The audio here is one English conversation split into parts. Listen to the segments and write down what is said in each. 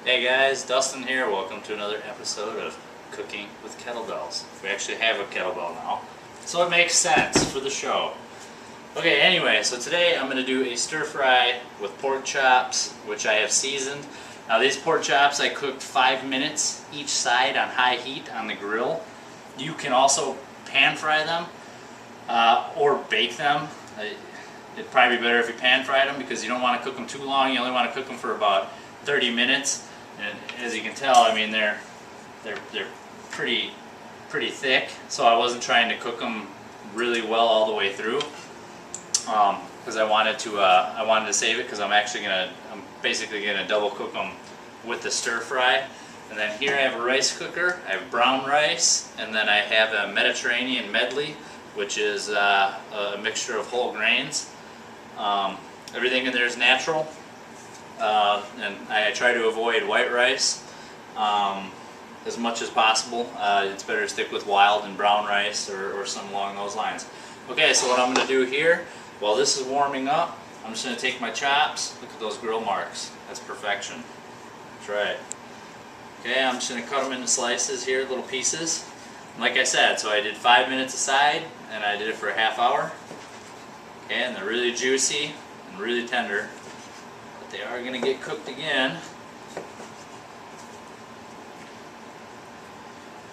Hey guys, Dustin here. Welcome to another episode of Cooking with Kettlebells. We actually have a kettlebell now, so it makes sense for the show. Okay, anyway, so today I'm going to do a stir fry with pork chops, which I have seasoned. Now these pork chops I cooked 5 minutes each side on high heat on the grill. You can also pan fry them or bake them. It'd probably be better if you pan fried them because you don't want to cook them too long. You only want to cook them for about 30 minutes. And as you can tell, I mean they're pretty thick. So I wasn't trying to cook them really well all the way through because I wanted to save it because I'm basically gonna double cook them with the stir fry. And then here I have a rice cooker. I have brown rice, and then I have a Mediterranean medley, which is a mixture of whole grains. Everything in there is natural. And I try to avoid white rice as much as possible. It's better to stick with wild and brown rice or something along those lines. Okay, so what I'm going to do here, while this is warming up, I'm just going to take my chops. Look at those grill marks. That's perfection. That's right. Okay, I'm just going to cut them into slices here, little pieces. And like I said, so I did 5 minutes aside, and I did it for a half hour. Okay, and they're really juicy and really tender. They are going to get cooked again.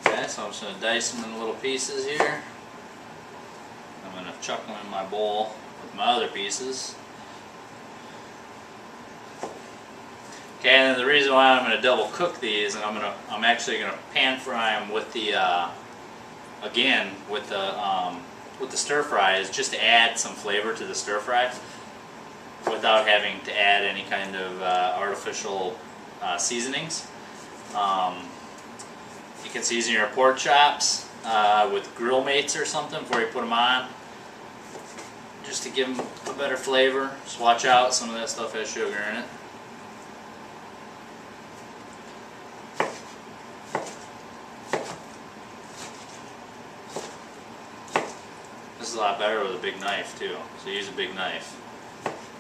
Okay, so I'm just going to dice them in little pieces here. I'm going to chuck them in my bowl with my other pieces. Okay, and then the reason why I'm going to double cook these, and I'm actually going to pan fry them with the with the stir fry, is just to add some flavor to the stir fry, without having to add any kind of artificial seasonings. You can season your pork chops with grill mates or something before you put them on, just to give them a better flavor. Just watch out, some of that stuff has sugar in it. This is a lot better with a big knife too, so use a big knife.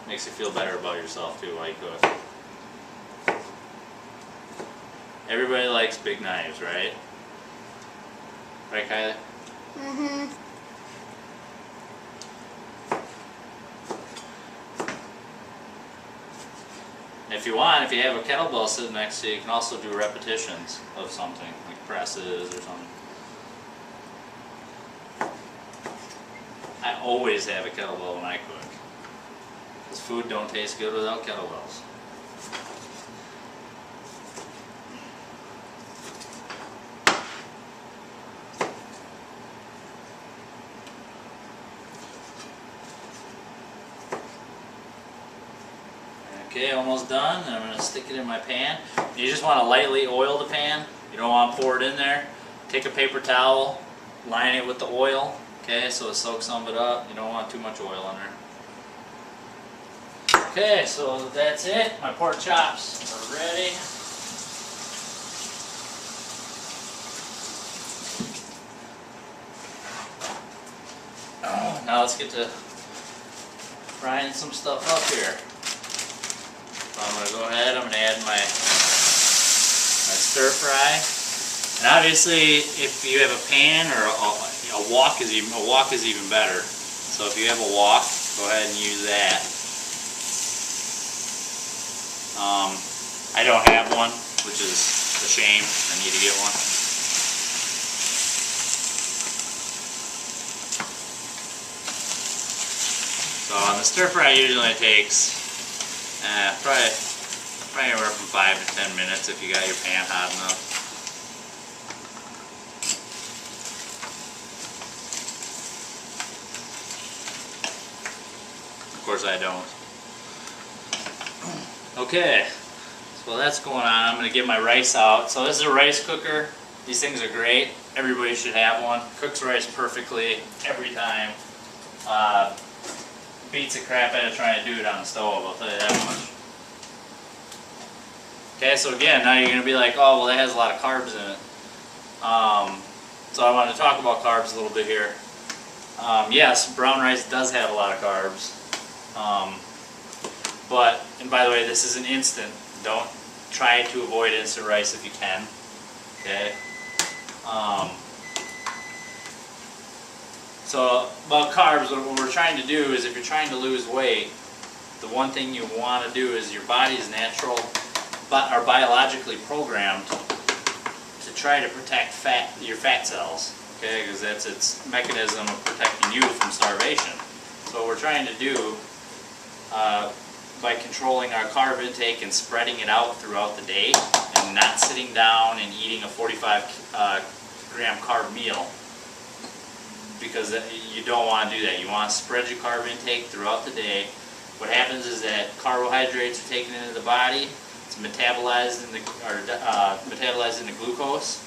Makes you feel better about yourself too while you cook. Everybody likes big knives, right? Right, Kylie? Mm-hmm. If you want, if you have a kettlebell sitting next to you, you can also do repetitions of something, like presses or something. I always have a kettlebell when I cook. Because food don't taste good without kettlebells. Okay, almost done. And I'm going to stick it in my pan. You just want to lightly oil the pan. You don't want to pour it in there. Take a paper towel, line it with the oil. Okay, so it soaks some of it up. You don't want too much oil in there. Okay, so that's it. My pork chops are ready. Now let's get to frying some stuff up here. So I'm going to go ahead, I'm going to add my stir fry. And obviously if you have a pan or a wok is even better. So if you have a wok, go ahead and use that. I don't have one, which is a shame. I need to get one. So on the stir fry usually takes probably anywhere from 5 to 10 minutes if you got your pan hot enough. Of course I don't. Okay, so that's going on. I'm going to get my rice out. So this is a rice cooker. These things are great. Everybody should have one. Cooks rice perfectly every time. Beats the crap out of trying to do it on the stove, I'll tell you that much. Okay, so again, now you're going to be like, oh, well that has a lot of carbs in it. So I want to talk about carbs a little bit here. Yes, brown rice does have a lot of carbs. But, and by the way, this is an instant. Don't try to avoid instant rice if you can. Okay. So about carbs, what we're trying to do is if you're trying to lose weight, the one thing you want to do is your body's natural, but are biologically programmed to try to protect your fat cells. Okay, because that's its mechanism of protecting you from starvation. So what we're trying to do by controlling our carb intake and spreading it out throughout the day and not sitting down and eating a 45 gram carb meal, because you don't want to do that. You want to spread your carb intake throughout the day. What happens is that carbohydrates are taken into the body, it's metabolized metabolized into glucose.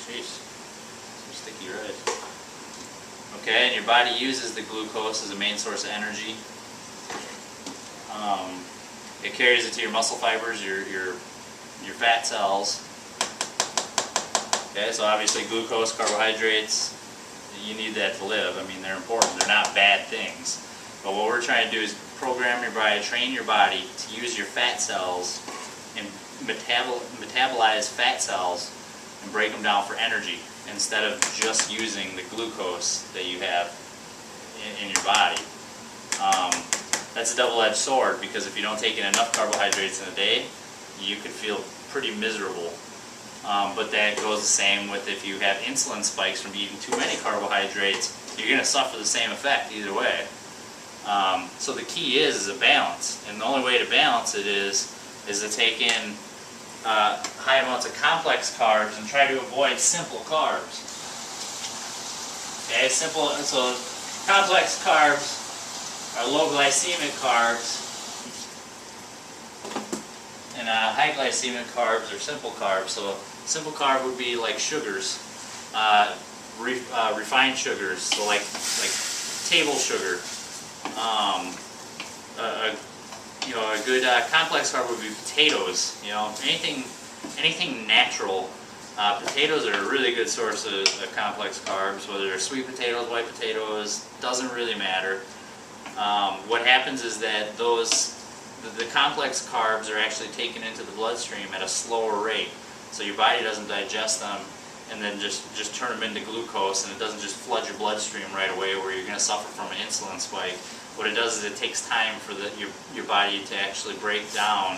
Jeez, some sticky rice. Okay, and your body uses the glucose as a main source of energy. It carries it to your muscle fibers, your fat cells. Okay, so obviously glucose, carbohydrates, you need that to live. I mean, they're important. They're not bad things. But what we're trying to do is program your body, train your body to use your fat cells and metabolize fat cells and break them down for energy instead of just using the glucose that you have in your body. That's a double-edged sword, because if you don't take in enough carbohydrates in a day, you could feel pretty miserable. But that goes the same with if you have insulin spikes from eating too many carbohydrates, you're going to suffer the same effect either way. So the key is a balance, and the only way to balance it is to take in high amounts of complex carbs and try to avoid simple carbs. Okay, so complex carbs are low glycemic carbs, and high glycemic carbs are simple carbs. So simple carb would be like sugars, refined sugars, so like table sugar. A good complex carb would be potatoes. Anything natural. Potatoes are a really good source of complex carbs, whether they're sweet potatoes, white potatoes, doesn't really matter. What happens is that the complex carbs are actually taken into the bloodstream at a slower rate, so your body doesn't digest them and then just turn them into glucose, and it doesn't just flood your bloodstream right away where you're going to suffer from an insulin spike. What it does is it takes time for your body to actually break down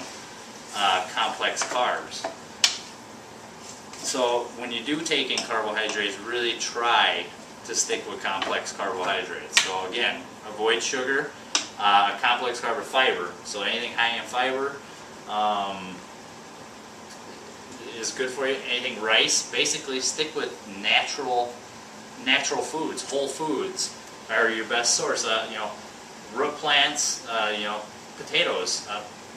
complex carbs. So when you do take in carbohydrates, really try to stick with complex carbohydrates. So again, avoid sugar. Complex carb or fiber. So anything high in fiber is good for you. Anything rice, basically stick with natural foods. Whole foods are your best source. Root plants, potatoes,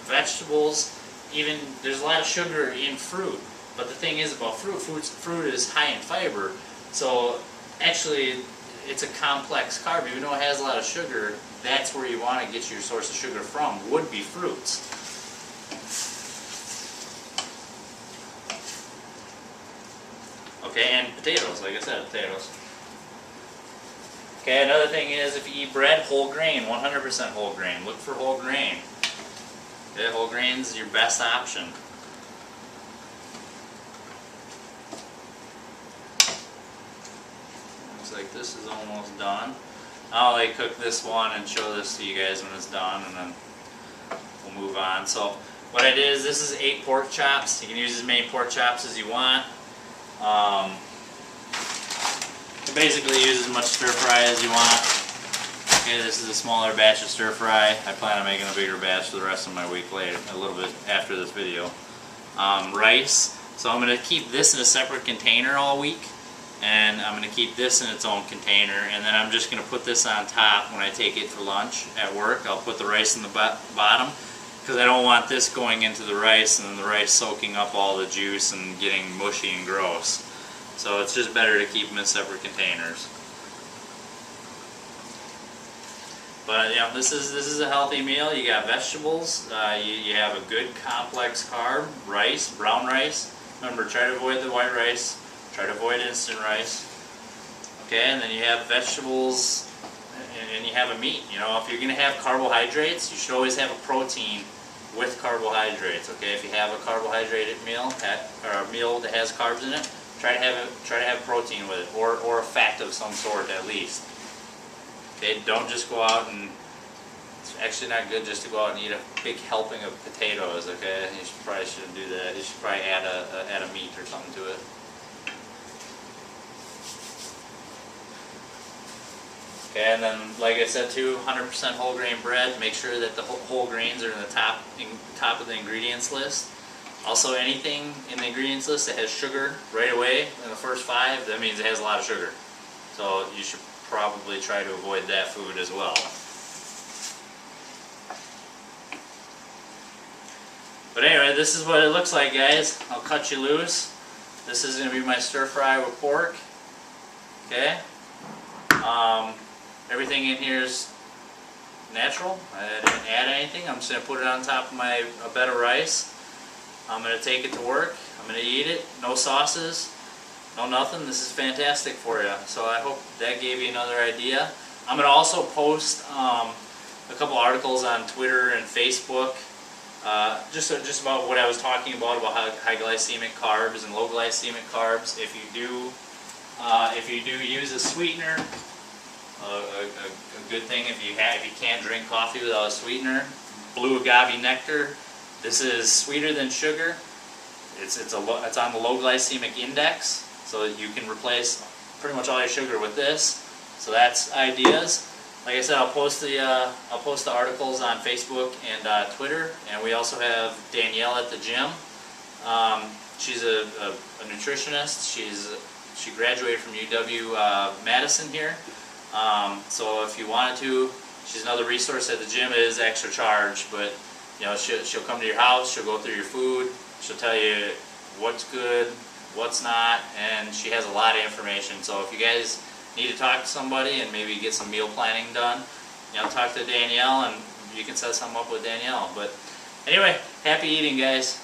vegetables. Even there's a lot of sugar in fruit. But the thing is about fruit is high in fiber. So actually, it's a complex carb. Even though it has a lot of sugar, that's where you want to get your source of sugar from, would be fruits. Okay, and potatoes, like I said, potatoes. Okay, another thing is if you eat bread, whole grain, 100% whole grain. Look for whole grain. Okay, whole grain's your best option. Looks like this is almost done. I'll cook this one and show this to you guys when it's done, and then we'll move on. So what I did is, this is 8 pork chops. You can use as many pork chops as you want. You basically use as much stir fry as you want. Okay, this is a smaller batch of stir fry. I plan on making a bigger batch for the rest of my week later, a little bit after this video. Rice. So I'm going to keep this in a separate container all week. And I'm going to keep this in its own container, and then I'm just going to put this on top when I take it for lunch at work. I'll put the rice in the bottom, because I don't want this going into the rice and then the rice soaking up all the juice and getting mushy and gross. So it's just better to keep them in separate containers. But this is a healthy meal. You got vegetables. You have a good complex carb, rice, brown rice. Remember, try to avoid the white rice. Try to avoid instant rice. Okay, and then you have vegetables and you have a meat. You know, if you're going to have carbohydrates, you should always have a protein with carbohydrates. Okay, if you have a carbohydrated meal or a meal that has carbs in it, try to have protein with it, or a fat of some sort at least. Okay, don't just go out and, it's actually not good just to go out and eat a big helping of potatoes. Okay, you probably shouldn't do that. You should probably add a meat or something to it. Okay, and then like I said too, 100% whole grain bread. Make sure that the whole grains are in the top of the ingredients list. Also, anything in the ingredients list that has sugar right away in the first 5, that means it has a lot of sugar. So you should probably try to avoid that food as well. But anyway, this is what it looks like, guys. I'll cut you loose. This is going to be my stir fry with pork. Okay. Everything in here is natural. I didn't add anything. I'm just going to put it on top of a bed of rice. I'm going to take it to work. I'm going to eat it. No sauces. No nothing. This is fantastic for you. So I hope that gave you another idea. I'm going to also post a couple articles on Twitter and Facebook. Just about what I was talking about high glycemic carbs and low glycemic carbs. If you do use a sweetener, a good thing if you can't drink coffee without a sweetener, blue agave nectar. This is sweeter than sugar. It's on the low glycemic index, so you can replace pretty much all your sugar with this. So that's ideas. Like I said, I'll post the articles on Facebook and Twitter, and we also have Danielle at the gym. She's a nutritionist. She graduated from UW Madison here. So if you wanted to, she's another resource at the gym. It is extra charge, but you know, she'll come to your house. She'll go through your food. She'll tell you what's good, what's not, and she has a lot of information. So if you guys need to talk to somebody and maybe get some meal planning done, you know, talk to Danielle and you can set something up with Danielle. But anyway, happy eating, guys.